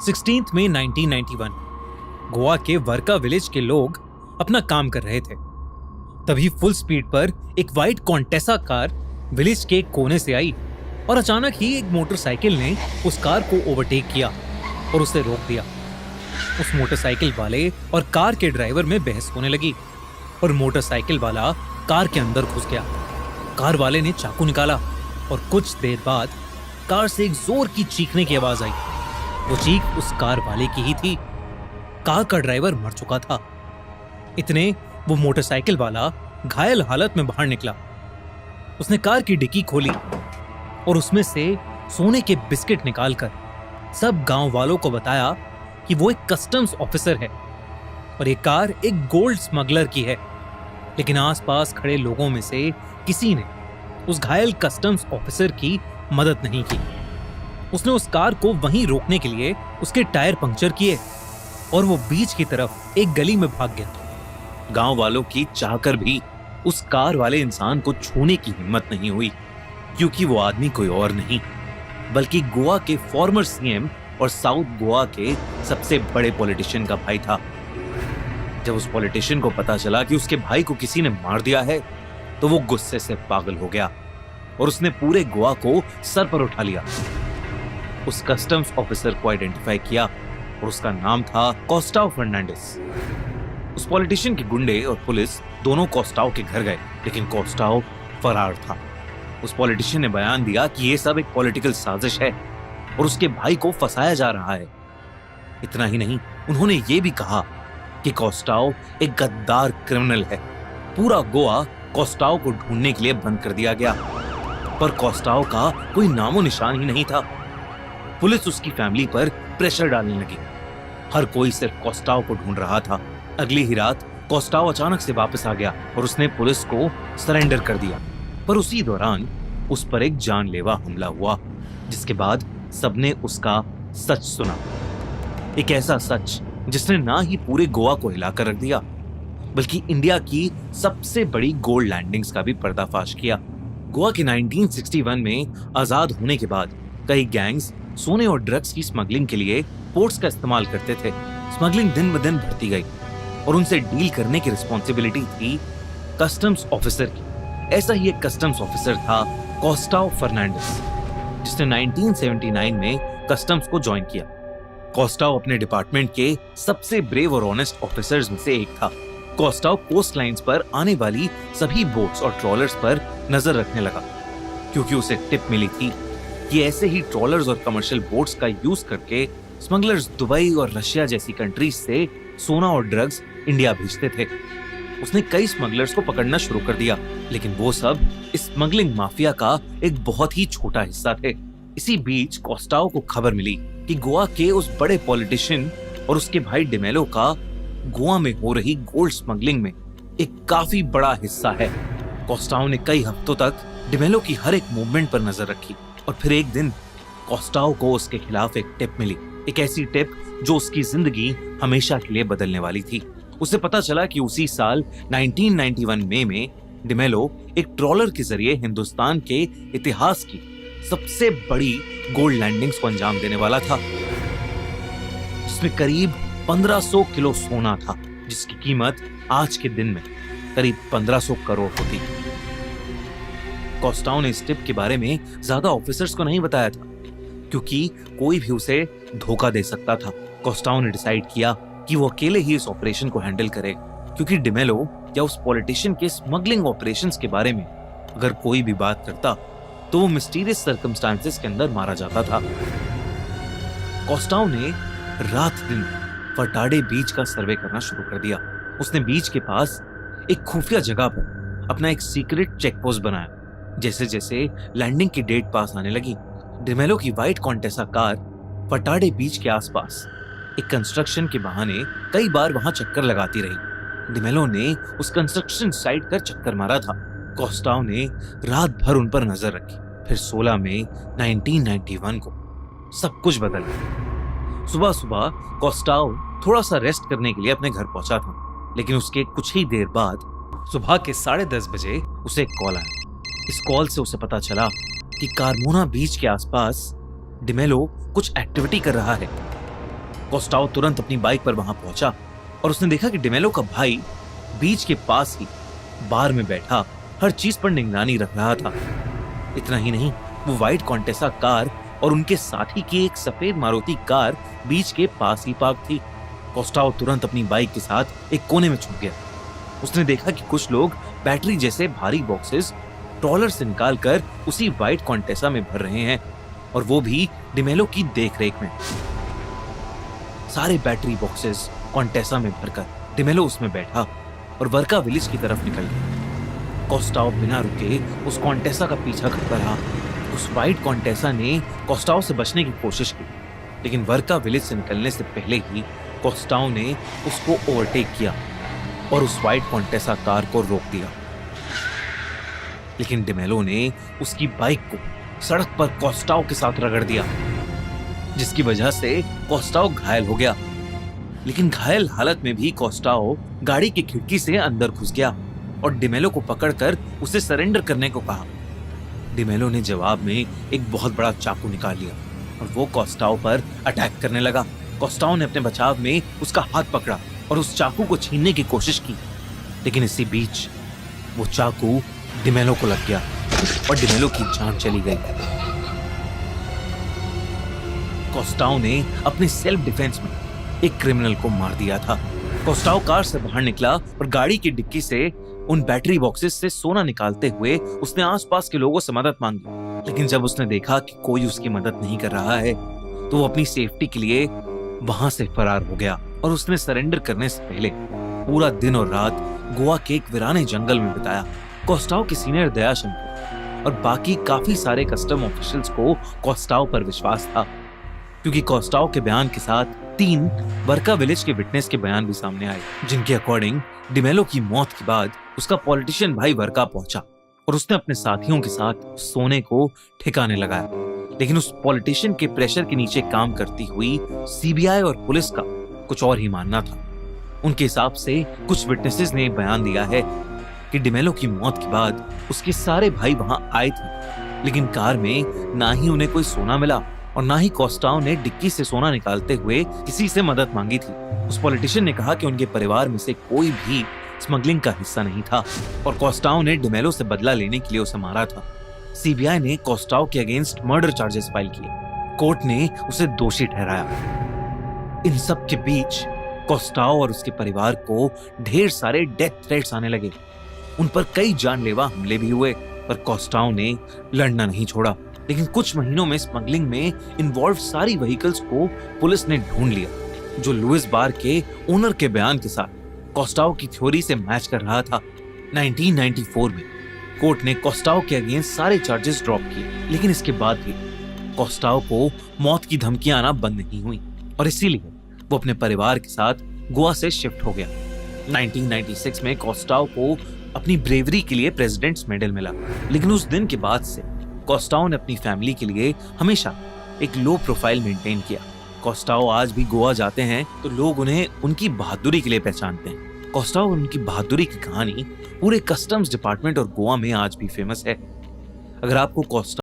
16 मई 1991 गोवा के वर्का विलेज के लोग अपना काम कर रहे थे। तभी फुल स्पीड पर एक वाइट कॉन्टेसा कार विलेज के एक कोने से आई और अचानक ही एक मोटरसाइकिल ने उस कार को ओवरटेक किया और उसे रोक दिया। उस मोटरसाइकिल वाले और कार के ड्राइवर में बहस होने लगी और मोटरसाइकिल वाला कार के अंदर घुस गया। कार वाले ने चाकू निकाला और कुछ देर बाद कार से एक जोर की चीखने की आवाज आई। वो चीख उस कार वाले की ही थी। कार का ड्राइवर मर चुका था। इतने वो मोटरसाइकिल वाला घायल हालत में बाहर निकला। उसने कार की डिक्की खोली और उसमें से सोने के बिस्किट निकालकर सब गांव वालों को बताया कि वो एक कस्टम्स ऑफिसर है और ये कार एक गोल्ड स्मगलर की है। लेकिन आसपास खड़े लोगों में से किसी ने उस घायल कस्टम्स ऑफिसर की मदद नहीं की। उसने उस कार को वहीं रोकने के लिए उसके टायर पंक्चर किए और वो बीच की तरफ एक गली में भाग गया। गांव वालों की चाहकर भी उस कार वाले इंसान को छूने की हिम्मत नहीं हुई, क्योंकि वो आदमी कोई और नहीं बल्कि गोवा के फॉर्मर सीएम और साउथ गोवा के सबसे बड़े पॉलिटिशियन का भाई था। जब उस पॉलिटिशियन को पता चला कि उसके भाई को किसी ने मार दिया है तो वो गुस्से से पागल हो गया और उसने पूरे गोवा को सर पर उठा लिया। उस कस्टम्स ऑफिसर को आइडेंटिफाई किया और उसका नाम था कोस्टाओ फर्नांडिस। उस पॉलिटिशियन के गुंडे और पुलिस दोनों कोस्टाओ के घर गए, लेकिन कोस्टाओ फरार था। उस पॉलिटिशियन ने बयान दिया कि ये सब एक पॉलिटिकल साजिश है और उसके भाई को फंसाया जा रहा है। इतना ही नहीं, उन्होंने ये भी कहा कि कोस्टाओ एक गद्दार क्रिमिनल है। पूरा गोवा कोस्टाओ को ढूंढने के लिए बंद कर दिया गया, पर कोस्टाओ का कोई नामो निशान ही नहीं था। पुलिस उसकी फैमिली पर प्रेशर डालने लगी। हर कोई सिर्फ कोस्टाओ को ढूंढ रहा था। अगली ही रात कोस्टाओ अचानक से वापस आ गया और उसने पुलिस को सरेंडर कर दिया। पर उसी दौरान उस पर एक जानलेवा हमला हुआ, जिसके बाद सबने उसका सच सुना। एक ऐसा सच जिसने ना ही पूरे गोवा को हिलाकर रख दिया, बल्कि इंडिया की सबसे बड़ी गोल्ड लैंडिंग्स का भी पर्दाफाश किया। गोवा के 1961 में आजाद होने के बाद कई गैंग्स सोने और ड्रग्स की स्मगलिंग के लिए पोर्ट्स का इस्तेमाल करते थे। स्मगलिंग दिन ब दिन बढ़ती गई और उनसे डील करने की रिस्पॉन्सिबिलिटी थी कस्टम्स ऑफिसर की। ऐसा ही एक कस्टम्स ऑफिसर था कोस्टाओ फर्नांडिस, जिसने 1979 में कस्टम्स को ज्वाइन किया। कोस्टाओ अपने डिपार्टमेंट के सबसे ब्रेव और ऑनेस्ट ऑफिसर्स में से एक था। कोस्टाओ कोस्ट लाइंस पर आने वाली सभी बोट्स और ट्रॉलर्स पर नजर रखने लगा, क्योंकि उसे टिप मिली थी कि ऐसे ही ट्रॉलर्स और कमर्शियल बोट्स का यूज करके स्मगलर्स दुबई और रशिया जैसी कंट्रीज से सोना और ड्रग्स इंडिया भेजते थे। उसने कई स्मगलर्स को पकड़ना शुरू कर दिया, लेकिन वो सब इस स्मगलिंग माफिया का एक बहुत ही छोटा हिस्सा थे। इसी बीच कोस्टाओ को खबर मिली कि गोवा के उस बड़े पॉलिटिशियन और उसके भाई डिमेलो का गोवा में हो रही गोल्ड स्मगलिंग में एक काफी बड़ा हिस्सा है। कोस्टाओ ने कई हफ्तों तक डिमेलो की हर एक मूवमेंट पर नजर रखी और फिर एक दिन कोस्टाओ को उसके खिलाफ एक टिप मिली, एक ऐसी टिप जो उसकी जिंदगी हमेशा के लिए बदलने वाली थी। उसे पता चला कि उसी साल 1991 मई में डिमेलो एक ट्रॉलर के जरिए हिंदुस्तान के इतिहास की सबसे बड़ी गोल्ड लैंडिंग्स को अंजाम देने वाला था, जिसमें करीब 1500 किलो सोना था, जिसकी कीमत आज के दिन में करीब 1500 करोड़ होती। कोस्टाओ ने इस टिप के बारे में ज्यादा ऑफिसर्स को नहीं बताया था, क्योंकि कोई भी उसे धोखा दे सकता था। कोस्टाओ ने डिसाइड किया कि वो अकेले ही इस ऑपरेशन को हैंडल करे, क्योंकि डिमेलो या उस पॉलिटिशियन के स्मगलिंग ऑपरेशंस के बारे में अगर कोई भी बात करता तो वो मिस्टीरियस सर्कमस्टांसेस के अंदर मारा जाता था। कोस्टाओ ने रात दिन फटाडे बीच का सर्वे करना शुरू कर दिया। उसने बीच के पास एक खुफिया जगह पर अपना एक सीक्रेट चेक पोस्ट बनाया। जैसे जैसे लैंडिंग की डेट पास आने लगी, डिमेलो की व्हाइट कॉन्टेसा कार फटाडे बीच के आसपास एक कंस्ट्रक्शन के बहाने कई बार वहां चक्कर लगाती रही। डिमेलो ने उस कंस्ट्रक्शन साइट पर चक्कर मारा था। कोस्टाओ ने रात भर उन पर नजर रखी। फिर 16 मई 1991 को सब कुछ बदल गया। सुबह सुबह कोस्टाओ थोड़ा सा रेस्ट करने के लिए अपने घर पहुंचा था, लेकिन उसके कुछ ही देर बाद सुबह के 10:30 बजे उसे एक कॉल आया। इस कॉल से उसे पता चला कि कारमोना बीच के आसपास डिमेलो कुछ एक्टिविटी कर रहा है। कोस्टाओ तुरंत अपनी बाइक पर वहां पहुंचा और उसने देखा कि डिमेलो का भाई बीच के पास ही बार में बैठा हर चीज पर निगरानी रख रहा था। इतना ही नहीं, वो व्हाइट कॉन्टेसा कार और उनके साथी की एक सफेद मारुति कार बीच के पास ही पार्क थी। कोस्टाओ तुरंत अपनी बाइक के साथ एक कोने में छुप गया। उसने देखा कि कुछ लोग बैटरी जैसे भारी बॉक्सेस ट्रॉलर से निकालकर उसी व्हाइट कॉन्टेसा में भर रहे हैं, और वो भी डिमेलो की देखरेख में। सारे बैटरी बॉक्सेस कॉन्टेसा में भरकर डिमेलो उसमें बैठा और वर्का विलेज की तरफ निकल गया। कोस्टाओ बिना रुके उस कॉन्टेसा का पीछा करता रहा। उस व्हाइट कॉन्टेसा ने कोस्टाओ से बचने की कोशिश की, लेकिन वर्का विलेज से निकलने से पहले ही कोस्टाओ ने उसको ओवरटेक किया और उस व्हाइट कॉन्टेसा कार को रोक दिया। लेकिन डिमेलो ने उसकी बाइक को सड़क पर कोस्टाओ के साथ रगड़ दिया, जिसकी वजह से कोस्टाओ घायल हो गया। लेकिन घायल हालत में भी कोस्टाओ गाड़ी की खिड़की से अंदर घुस गया और डिमेलो को पकड़कर उसे सरेंडर करने को कहा। डिमेलो ने जवाब में एक बहुत बड़ा चाकू निकाल लिया और वो कोस्टाओ पर अटैक करने लगा। कोस्टाओ ने अपने बचाव में उसका हाथ पकड़ा और उस चाकू को छीनने की कोशिश की, लेकिन इसी बीच वो चाकू डिमेलो को लग गया और डिमेलो की जान चली गई। कोस्टाओ ने अपने सेल्फ डिफेंस में एक क्रिमिनल को मार दिया था। कोस्टाओ कार से बाहर निकला और गाड़ी की डिक्की से उन बैटरी बॉक्सेस से सोना निकालते हुए उसने आसपास के लोगों से मदद मांगी। लेकिन जब उसने देखा कि कोई उसकी मदद नहीं कर रहा है, तो वो अपनी सेफ्टी के लिए वहां से फरार हो गया और उसने सरेंडर करने से पहले पूरा दिन और रात गोवा के एक वीराने जंगल में बिताया। कोस्टाओ के सीनियर दयाशंकर और बाकी काफी सारे कस्टम ऑफिशियल्स को कोस्टाओ पर विश्वास था, क्योंकि कोस्टाओ के बयान के साथ 3 वर्का विलेज के विटनेस के बयान भी सामने आए, जिनके अकॉर्डिंग डिमेलो की मौत के बाद उसका पॉलिटिशियन भाई वर्का पहुंचा और उसने अपने साथियों के साथ सोने को ठिकाने लगाया। लेकिन उस पॉलिटिशियन के प्रेशर के नीचे काम करती हुई सीबीआई और पुलिस का कुछ और ही मानना था। उनके हिसाब से कुछ विटनेसेस ने बयान दिया है कि डिमेलो की मौत के बाद उसके सारे भाई वहां आए थे, लेकिन कार में ना ही उन्हें कोई सोना मिला और ना ही कोस्टाओ ने डिक्की से सोना निकालते हुए किसी से मदद मांगी थी। उस पॉलिटिशियन ने कहा कि उनके परिवार में से कोई भी स्मगलिंग का हिस्सा नहीं था और कोस्टाओ ने डिमेलो से बदला लेने के लिए उसे मारा था। सीबीआई ने कोस्टाओ के अगेंस्ट मर्डर चार्जेस फाइल किए। कोर्ट ने उसे दोषी ठहराया। इन सब के बीच कोस्टाओ और उसके परिवार को ढेर सारे डेथ थ्रेट्स आने लगे। उन पर कई जानलेवा हमले भी हुए, पर कोस्टाओ ने लड़ना नहीं छोड़ा। लेकिन कुछ महीनों में स्मगलिंग में इन्वॉल्व सारी व्हीकल्स को पुलिस ने ढूंढ लिया, जो लुइस बार के ओनर के बयान के साथ कोस्टाओ की थ्योरी से मैच कर रहा था। 1994 में कोर्ट ने कोस्टाओ के अगेंस्ट सारे चार्जेस ड्रॉप किए, लेकिन इसके बाद भी कोस्टाओ को मौत की धमकियां आना बंद नहीं हुई और इसीलिए वो अपने परिवार के साथ गोवा से शिफ्ट हो गया। 1996 में कोस्टाओ को अपनी ब्रेवरी के लिए प्रेसिडेंट्स मेडल मिला, लेकिन उस दिन के बाद से कोस्टाओ ने अपनी फैमिली के लिए हमेशा एक लो प्रोफाइल मेंटेन किया। कोस्टाओ आज भी गोवा जाते हैं तो लोग उन्हें उनकी बहादुरी के लिए पहचानते हैं। कोस्टाओ और उनकी बहादुरी की कहानी पूरे कस्टम्स डिपार्टमेंट और गोवा में आज भी फेमस है। अगर आपको कोस्टाओ